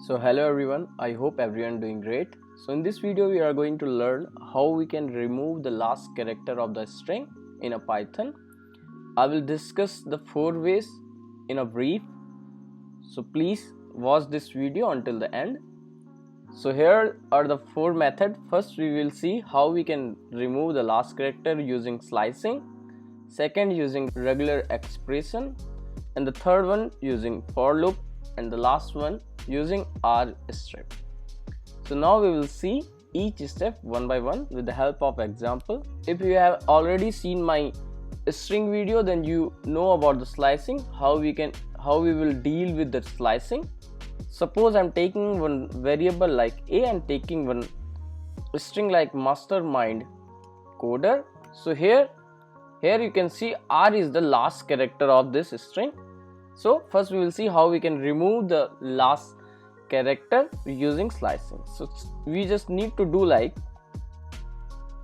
So hello everyone, I hope everyone doing great. So in this video we are going to learn how we can remove the last character of the string in a Python. I will discuss the 4 ways in a brief. So please watch this video until the end. So here are the 4 methods. First we will see how we can remove the last character using slicing. Second using regular expression. And the third one using for loop. And the last one using rstrip. So now we will see each step one by one with the help of example. If you have already seen my string video, then you know about the slicing, how we will deal with the slicing. Suppose I'm taking one variable like a and taking one string like mastermind coder. So here you can see r is the last character of this string. So first we will see how we can remove the last character using slicing. So we just need to do like,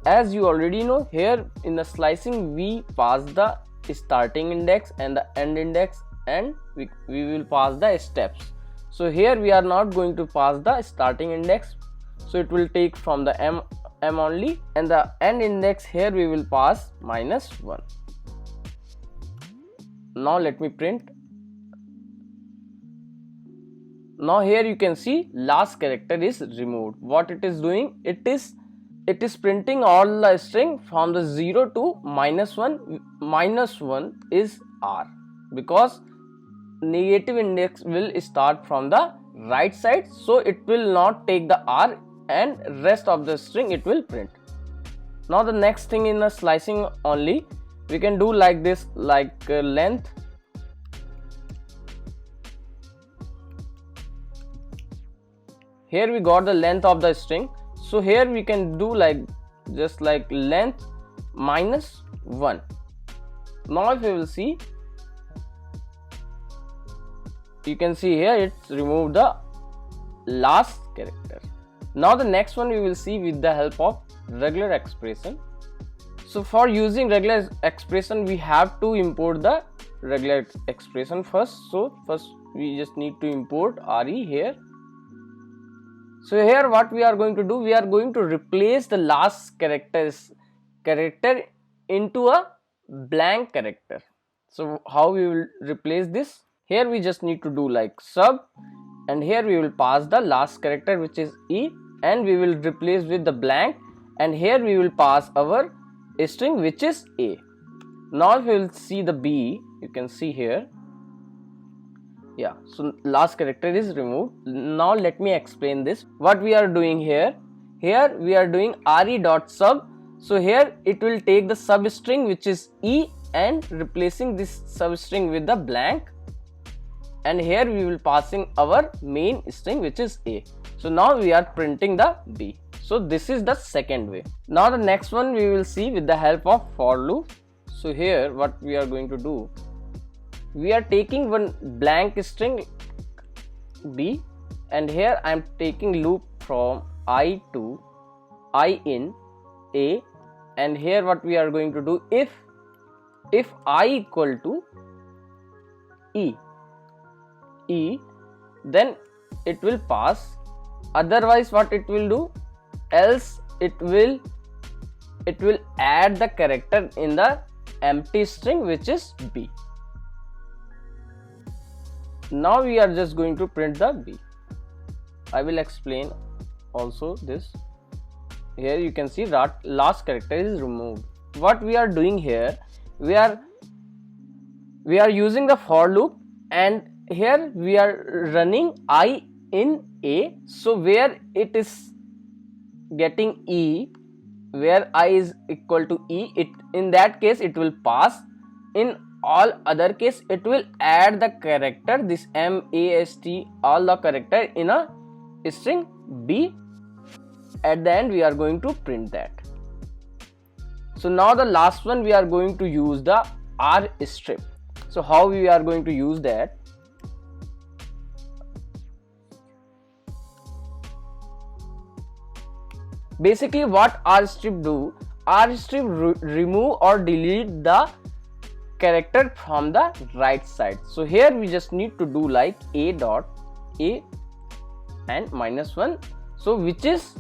as you already know, here in the slicing we pass the starting index and the end index, and we will pass the steps. So here we are not going to pass the starting index, so it will take from the m only, and the end index here we will pass -1. Now let me print. Now here you can see last character is removed. What it is doing, it is printing all the string from the 0 to -1. -1 is r, because negative index will start from the right side, so it will not take the r, and rest of the string it will print. Now the next thing in the slicing only, we can do like this, like length. Here we got the length of the string, so here we can do like just like length -1. Now if you will see, you can see here it's removed the last character. Now the next one we will see with the help of regular expression. So for using regular expression we have to import the regular expression first. So first we just need to import re here. So here what we are going to do, we are going to replace the last character into a blank character. So how we will replace this? Here we just need to do like sub, and here we will pass the last character which is e, and we will replace with the blank, and here we will pass our string which is a. Now if you will see the b, you can see here, yeah, so last character is removed. Now let me explain this. What we are doing here we are doing re.sub. so here it will take the substring which is e and replacing this substring with the blank, and here we will passing our main string which is a. So now we are printing the b. So this is the second way. Now the next one we will see with the help of for loop. So here what we are going to do, we are taking one blank string b, and here I am taking loop from I to I in a, and here what we are going to do, if I equal to e, then it will pass. Otherwise what it will do, else it will add the character in the empty string which is b. Now we are just going to print the b. I will explain also this. Here you can see that last character is removed. What we are doing here, we are using the for loop, and here we are running I in a. So where it is getting e, where I is equal to e, in that case it will pass. In all other case it will add the character, this mast, all the character in a string b. At the end we are going to print that. So now the last one we are going to use the rstrip. So how we are going to use that? Basically what rstrip do, rstrip remove or delete the character from the right side. So here we just need to do like a and -1, so which is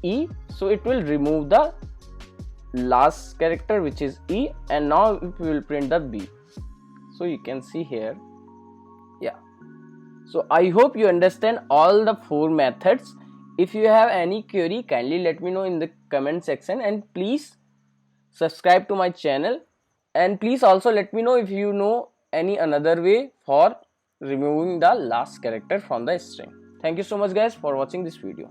E, so it will remove the last character which is E, and now we will print the B. So you can see here. Yeah, so I hope you understand all the 4 methods. If you have any query, kindly let me know in the comment section, and please subscribe to my channel, and please also let me know if you know any another way for removing the last character from the string. Thank you so much guys for watching this video.